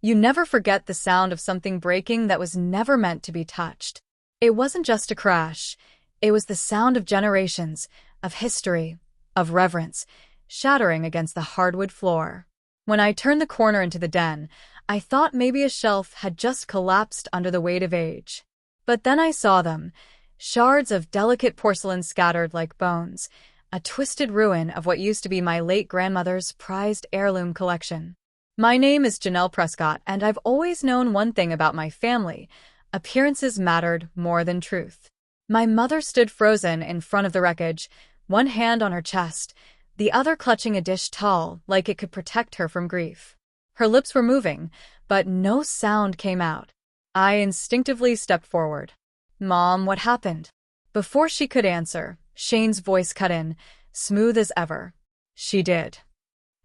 You never forget the sound of something breaking that was never meant to be touched. It wasn't just a crash. It was the sound of generations, of history, of reverence, shattering against the hardwood floor. When I turned the corner into the den, I thought maybe a shelf had just collapsed under the weight of age. But then I saw them, shards of delicate porcelain scattered like bones, a twisted ruin of what used to be my late grandmother's prized heirloom collection. My name is Janelle Prescott, and I've always known one thing about my family: appearances mattered more than truth. My mother stood frozen in front of the wreckage, one hand on her chest, the other clutching a dish towel like it could protect her from grief. Her lips were moving, but no sound came out. I instinctively stepped forward. "Mom, what happened?" Before she could answer, Shane's voice cut in, smooth as ever. "She did."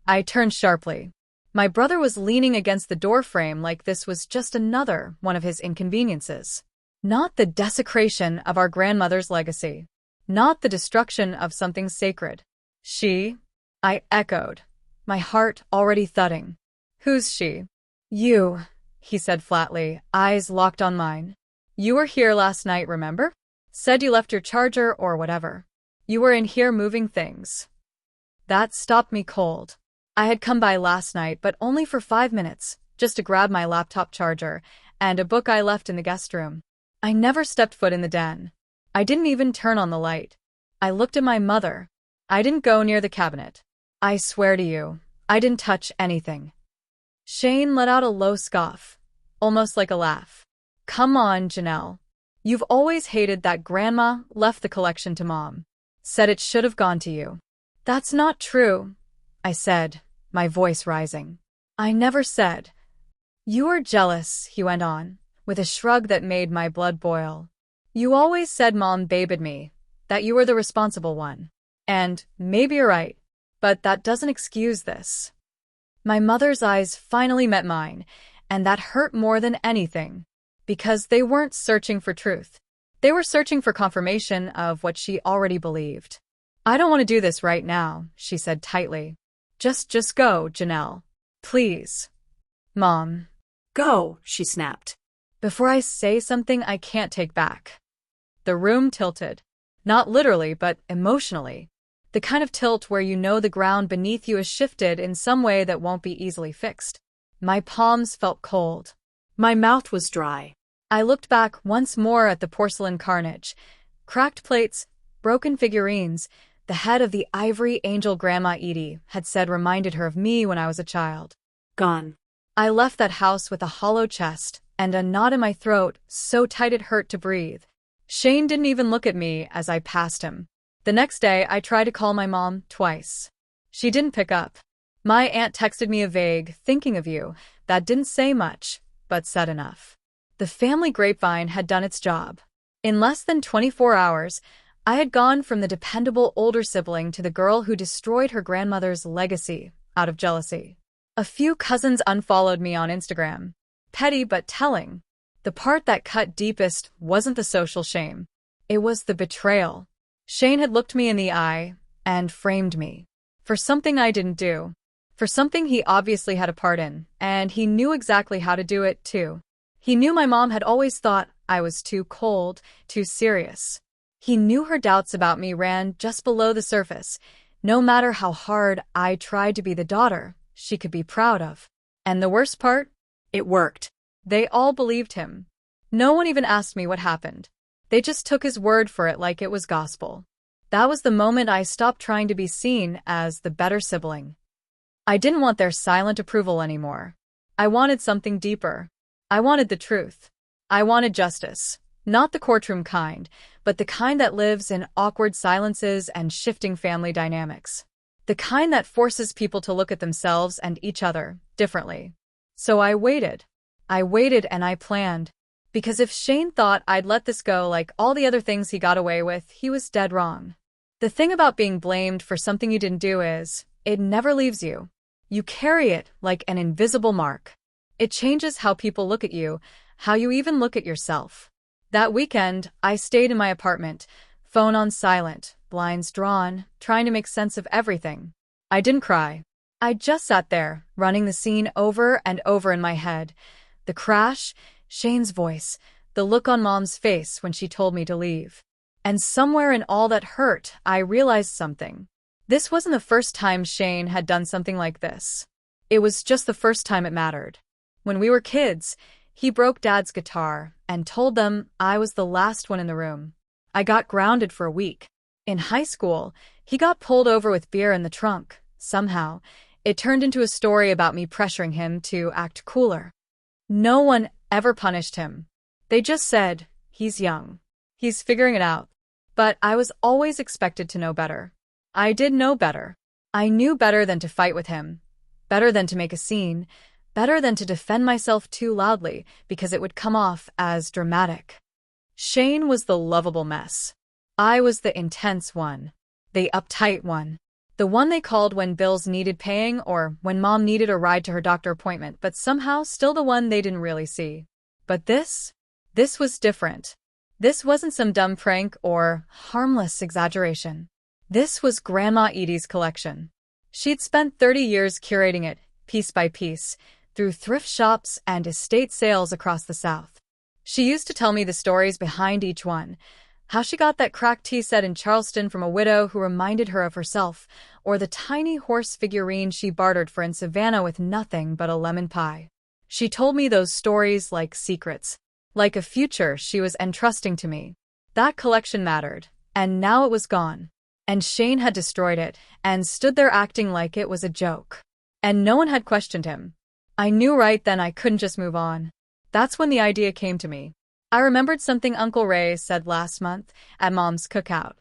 I turned sharply. My brother was leaning against the doorframe like this was just another one of his inconveniences. Not the desecration of our grandmother's legacy. Not the destruction of something sacred. "She?" I echoed, my heart already thudding. "Who's she?" "You," he said flatly, eyes locked on mine. "You were here last night, remember? Said you left your charger or whatever. You were in here moving things." That stopped me cold. I had come by last night, but only for 5 minutes, just to grab my laptop charger and a book I left in the guest room. I never stepped foot in the den. I didn't even turn on the light. I looked at my mother. I didn't go near the cabinet. "I swear to you, I didn't touch anything." Shane let out a low scoff, almost like a laugh. "Come on, Janelle. You've always hated that grandma left the collection to Mom. Said it should have gone to you." "That's not true," I said, my voice rising. "I never said." "You were jealous," he went on, with a shrug that made my blood boil. "You always said Mom babied me, that you were the responsible one. And maybe you're right, but that doesn't excuse this." My mother's eyes finally met mine, and that hurt more than anything, because they weren't searching for truth. They were searching for confirmation of what she already believed. "I don't want to do this right now," she said tightly. Just go, Janelle. Please." "Mom." "Go," she snapped. "Before I say something I can't take back." The room tilted. Not literally, but emotionally. The kind of tilt where you know the ground beneath you has shifted in some way that won't be easily fixed. My palms felt cold. My mouth was dry. I looked back once more at the porcelain carnage. Cracked plates, broken figurines. The head of the ivory angel Grandma Edie had said reminded her of me when I was a child. Gone. I left that house with a hollow chest and a knot in my throat so tight it hurt to breathe. Shane didn't even look at me as I passed him. The next day, I tried to call my mom twice. She didn't pick up. My aunt texted me a vague, "thinking of you," that didn't say much, but said enough. The family grapevine had done its job. In less than 24 hours, I had gone from the dependable older sibling to the girl who destroyed her grandmother's legacy out of jealousy. A few cousins unfollowed me on Instagram. Petty but telling. The part that cut deepest wasn't the social shame. It was the betrayal. Shane had looked me in the eye and framed me. For something I didn't do. For something he obviously had a part in, and he knew exactly how to do it, too. He knew my mom had always thought I was too cold, too serious. He knew her doubts about me ran just below the surface, no matter how hard I tried to be the daughter she could be proud of. And the worst part? It worked. They all believed him. No one even asked me what happened. They just took his word for it like it was gospel. That was the moment I stopped trying to be seen as the better sibling. I didn't want their silent approval anymore. I wanted something deeper. I wanted the truth. I wanted justice. Not the courtroom kind, but the kind that lives in awkward silences and shifting family dynamics. The kind that forces people to look at themselves and each other differently. So I waited. I waited and I planned. Because if Shane thought I'd let this go like all the other things he got away with, he was dead wrong. The thing about being blamed for something you didn't do is, it never leaves you. You carry it like an invisible mark. It changes how people look at you, how you even look at yourself. That weekend, I stayed in my apartment, phone on silent, blinds drawn, trying to make sense of everything. I didn't cry. I just sat there, running the scene over and over in my head. The crash, Shane's voice, the look on Mom's face when she told me to leave. And somewhere in all that hurt, I realized something. This wasn't the first time Shane had done something like this. It was just the first time it mattered. When we were kids, he broke Dad's guitar and told them I was the last one in the room. I got grounded for a week. In high school, he got pulled over with beer in the trunk. Somehow, it turned into a story about me pressuring him to act cooler. No one ever punished him. They just said, he's young. He's figuring it out. But I was always expected to know better. I did know better. I knew better than to fight with him, better than to make a scene, better than to defend myself too loudly because it would come off as dramatic. Shane was the lovable mess. I was the intense one, the uptight one, the one they called when bills needed paying or when Mom needed a ride to her doctor appointment, but somehow still the one they didn't really see. But this was different. This wasn't some dumb prank or harmless exaggeration. This was Grandma Edie's collection. She'd spent 30 years curating it, piece by piece, through thrift shops and estate sales across the South. She used to tell me the stories behind each one, how she got that cracked tea set in Charleston from a widow who reminded her of herself, or the tiny horse figurine she bartered for in Savannah with nothing but a lemon pie. She told me those stories like secrets, like a future she was entrusting to me. That collection mattered, and now it was gone. And Shane had destroyed it, and stood there acting like it was a joke. And no one had questioned him. I knew right then I couldn't just move on. That's when the idea came to me. I remembered something Uncle Ray said last month at Mom's cookout.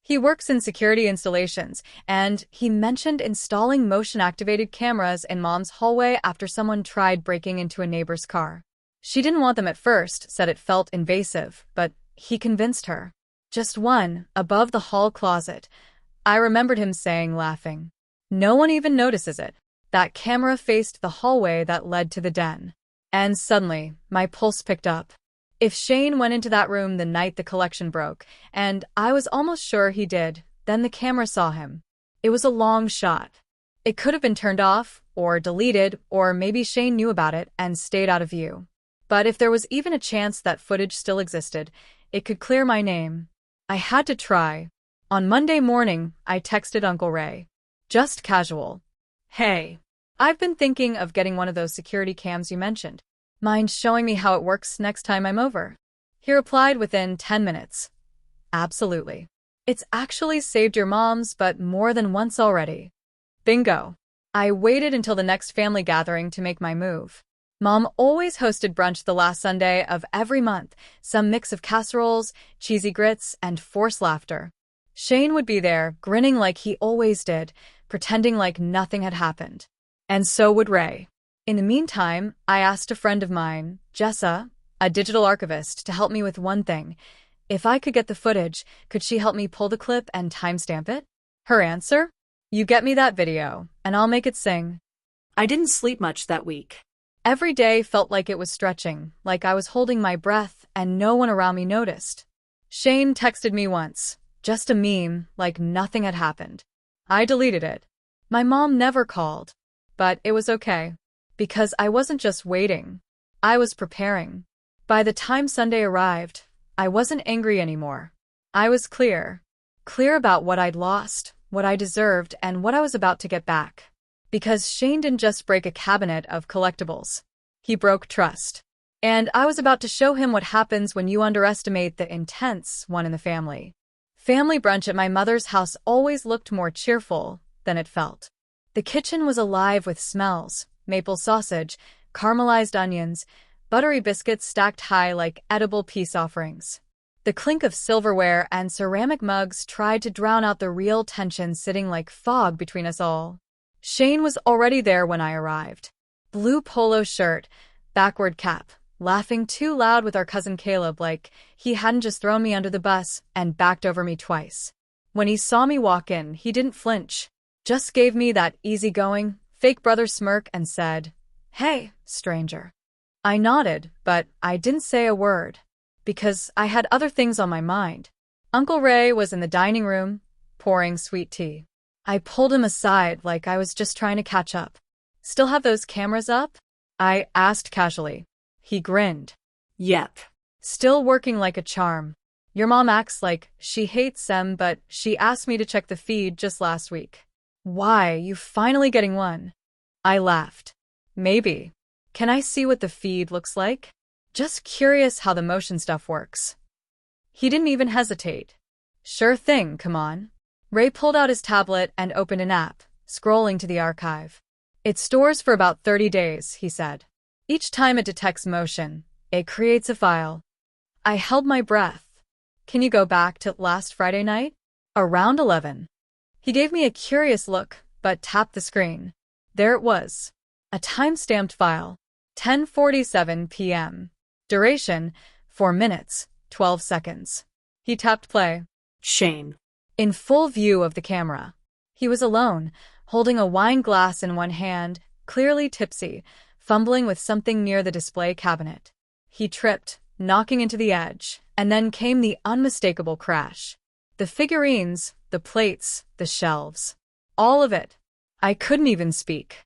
He works in security installations, and he mentioned installing motion-activated cameras in Mom's hallway after someone tried breaking into a neighbor's car. She didn't want them at first, said it felt invasive, but he convinced her. Just one, above the hall closet. I remembered him saying, laughing, "No one even notices it." That camera faced the hallway that led to the den. And suddenly, my pulse picked up. If Shane went into that room the night the collection broke, and I was almost sure he did, then the camera saw him. It was a long shot. It could have been turned off, or deleted, or maybe Shane knew about it and stayed out of view. But if there was even a chance that footage still existed, it could clear my name. I had to try. On Monday morning, I texted Uncle Ray. Just casual. "Hey, I've been thinking of getting one of those security cams you mentioned. Mind showing me how it works next time I'm over?" He replied within 10 minutes. "Absolutely. It's actually saved your mom's butt more than once already." Bingo. I waited until the next family gathering to make my move. Mom always hosted brunch the last Sunday of every month, some mix of casseroles, cheesy grits, and forced laughter. Shane would be there, grinning like he always did, pretending like nothing had happened. And so would Ray. In the meantime, I asked a friend of mine, Jessa, a digital archivist, to help me with one thing. If I could get the footage, could she help me pull the clip and timestamp it? Her answer? "You get me that video, and I'll make it sing." I didn't sleep much that week. Every day felt like it was stretching, like I was holding my breath and no one around me noticed. Shane texted me once, just a meme, like nothing had happened. I deleted it. My mom never called. But it was okay. Because I wasn't just waiting. I was preparing. By the time Sunday arrived, I wasn't angry anymore. I was clear. Clear about what I'd lost, what I deserved, and what I was about to get back. Because Shane didn't just break a cabinet of collectibles. He broke trust. And I was about to show him what happens when you underestimate the intense one in the family. Family brunch at my mother's house always looked more cheerful than it felt. The kitchen was alive with smells, maple sausage, caramelized onions, buttery biscuits stacked high like edible peace offerings. The clink of silverware and ceramic mugs tried to drown out the real tension sitting like fog between us all. Shane was already there when I arrived. Blue polo shirt, backward cap, laughing too loud with our cousin Caleb like he hadn't just thrown me under the bus and backed over me twice. When he saw me walk in, he didn't flinch, just gave me that easygoing, fake brother smirk and said, "Hey, stranger." I nodded, but I didn't say a word, because I had other things on my mind. Uncle Ray was in the dining room, pouring sweet tea. I pulled him aside like I was just trying to catch up. Still have those cameras up? I asked casually. He grinned. Yep. Still working like a charm. Your mom acts like she hates them, but she asked me to check the feed just last week. Why, you finally getting one? I laughed. Maybe. Can I see what the feed looks like? Just curious how the motion stuff works. He didn't even hesitate. Sure thing, come on. Ray pulled out his tablet and opened an app, scrolling to the archive. It stores for about 30 days, he said. Each time it detects motion, it creates a file. I held my breath. Can you go back to last Friday night? Around 11. He gave me a curious look, but tapped the screen. There it was. A time-stamped file. 10:47 p.m. Duration, 4 minutes, 12 seconds. He tapped play. Shane. In full view of the camera. He was alone, holding a wine glass in one hand, clearly tipsy, fumbling with something near the display cabinet. He tripped, knocking into the edge, and then came the unmistakable crash. The figurines, the plates, the shelves. All of it. I couldn't even speak.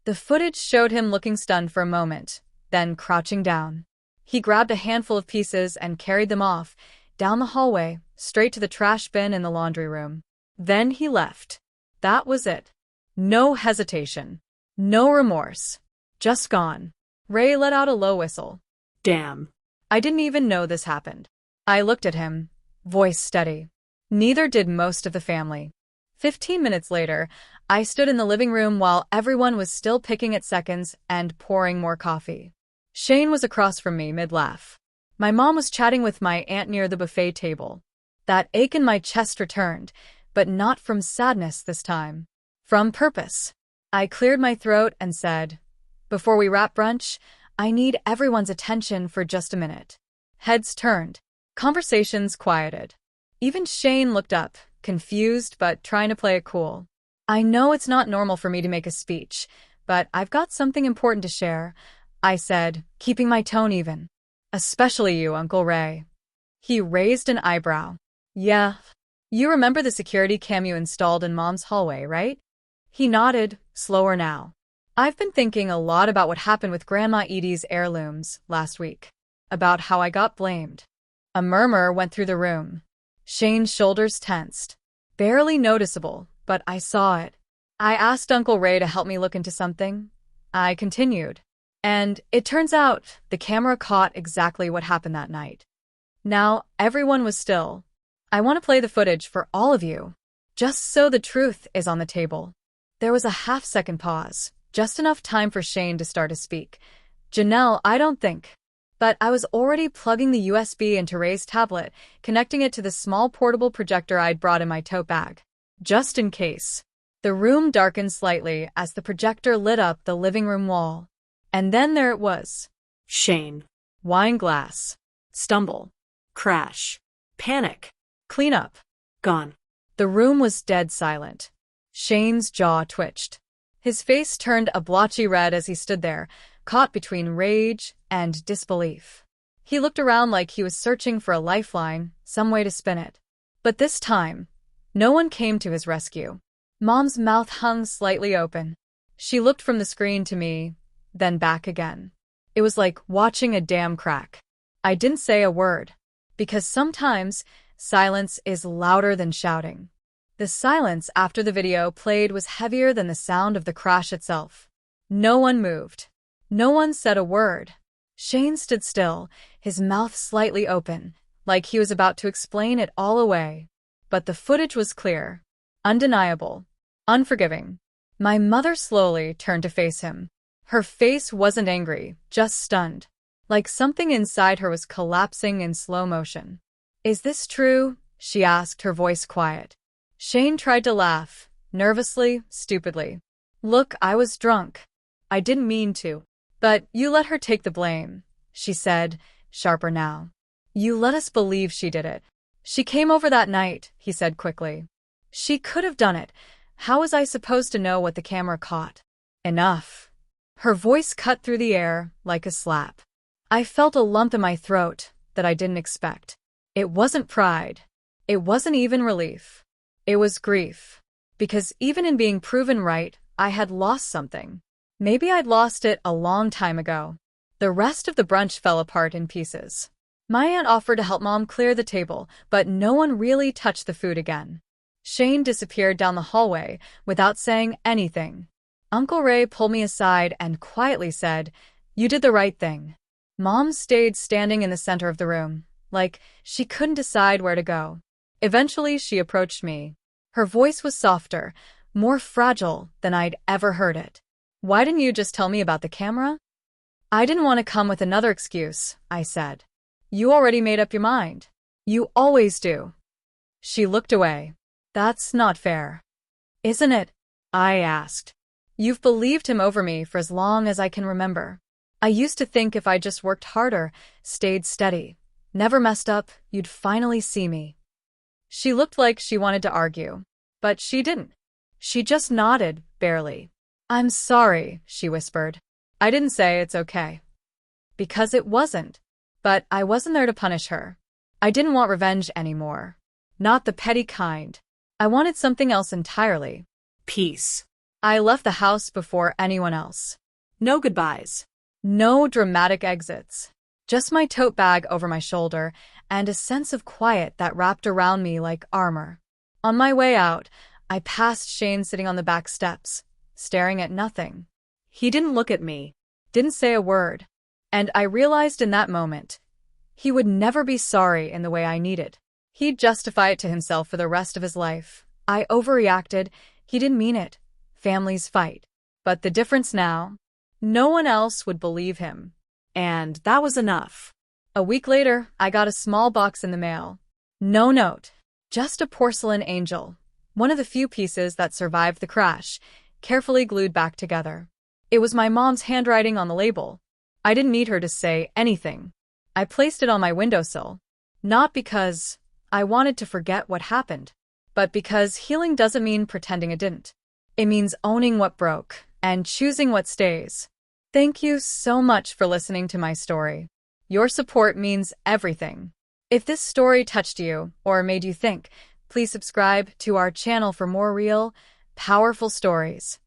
The footage showed him looking stunned for a moment, then crouching down. He grabbed a handful of pieces and carried them off, down the hallway, straight to the trash bin in the laundry room. Then he left. That was it. No hesitation. No remorse. Just gone. Ray let out a low whistle. Damn. I didn't even know this happened. I looked at him, voice steady. Neither did most of the family. 15 minutes later, I stood in the living room while everyone was still picking at seconds and pouring more coffee. Shane was across from me mid-laugh. My mom was chatting with my aunt near the buffet table. That ache in my chest returned, but not from sadness this time. From purpose. I cleared my throat and said, "Before we wrap brunch, I need everyone's attention for just a minute." Heads turned. Conversations quieted. Even Shane looked up, confused but trying to play it cool. I know it's not normal for me to make a speech, but I've got something important to share, I said, keeping my tone even. Especially you, Uncle Ray. He raised an eyebrow. Yeah. You remember the security cam you installed in Mom's hallway, right? He nodded, slower now. I've been thinking a lot about what happened with Grandma Edie's heirlooms last week. About how I got blamed. A murmur went through the room. Shane's shoulders tensed. Barely noticeable, but I saw it. I asked Uncle Ray to help me look into something. I continued. And it turns out the camera caught exactly what happened that night. Now, everyone was still. I want to play the footage for all of you, just so the truth is on the table. There was a half-second pause, just enough time for Shane to start to speak. Janelle, I don't think. But I was already plugging the USB into Ray's tablet, connecting it to the small portable projector I'd brought in my tote bag. Just in case. The room darkened slightly as the projector lit up the living room wall. And then there it was. Shane. Wine glass. Stumble. Crash. Panic. Cleanup. Gone. The room was dead silent. Shane's jaw twitched. His face turned a blotchy red as he stood there, caught between rage and disbelief. He looked around like he was searching for a lifeline, some way to spin it. But this time, no one came to his rescue. Mom's mouth hung slightly open. She looked from the screen to me, then back again. It was like watching a dam crack. I didn't say a word, because sometimes silence is louder than shouting. The silence after the video played was heavier than the sound of the crash itself. No one moved. No one said a word. Shane stood still, his mouth slightly open, like he was about to explain it all away. But the footage was clear, undeniable, unforgiving. My mother slowly turned to face him. Her face wasn't angry, just stunned, like something inside her was collapsing in slow motion. "Is this true?" she asked, her voice quiet. Shane tried to laugh, nervously, stupidly. "Look, I was drunk. I didn't mean to. But you let her take the blame," she said, sharper now. "You let us believe she did it. She came over that night," he said quickly. "She could have done it. How was I supposed to know what the camera caught?" "Enough." Her voice cut through the air like a slap. I felt a lump in my throat that I didn't expect. It wasn't pride. It wasn't even relief. It was grief. Because even in being proven right, I had lost something. Maybe I'd lost it a long time ago. The rest of the brunch fell apart in pieces. My aunt offered to help Mom clear the table, but no one really touched the food again. Shane disappeared down the hallway without saying anything. Uncle Ray pulled me aside and quietly said, "You did the right thing." Mom stayed standing in the center of the room, like she couldn't decide where to go. Eventually, she approached me. Her voice was softer, more fragile than I'd ever heard it. "Why didn't you just tell me about the camera?" "I didn't want to come with another excuse," I said. "You already made up your mind. You always do." She looked away. "That's not fair." "Isn't it?" I asked. "You've believed him over me for as long as I can remember. I used to think if I just worked harder, stayed steady, never messed up, you'd finally see me." She looked like she wanted to argue, but she didn't. She just nodded, barely. "I'm sorry," she whispered. "I didn't say it's okay." Because it wasn't. But I wasn't there to punish her. I didn't want revenge anymore. Not the petty kind. I wanted something else entirely. Peace. I left the house before anyone else. No goodbyes. No dramatic exits. Just my tote bag over my shoulder and a sense of quiet that wrapped around me like armor. On my way out, I passed Shane sitting on the back steps, staring at nothing. He didn't look at me. Didn't say a word. And I realized in that moment, he would never be sorry in the way I needed. He'd justify it to himself for the rest of his life. I overreacted. He didn't mean it. Families fight. But the difference now? No one else would believe him. And that was enough. A week later, I got a small box in the mail. No note. Just a porcelain angel. One of the few pieces that survived the crash, carefully glued back together. It was my mom's handwriting on the label. I didn't need her to say anything. I placed it on my windowsill. Not because I wanted to forget what happened, but because healing doesn't mean pretending it didn't. It means owning what broke and choosing what stays. Thank you so much for listening to my story. Your support means everything. If this story touched you or made you think, please subscribe to our channel for more real, powerful stories.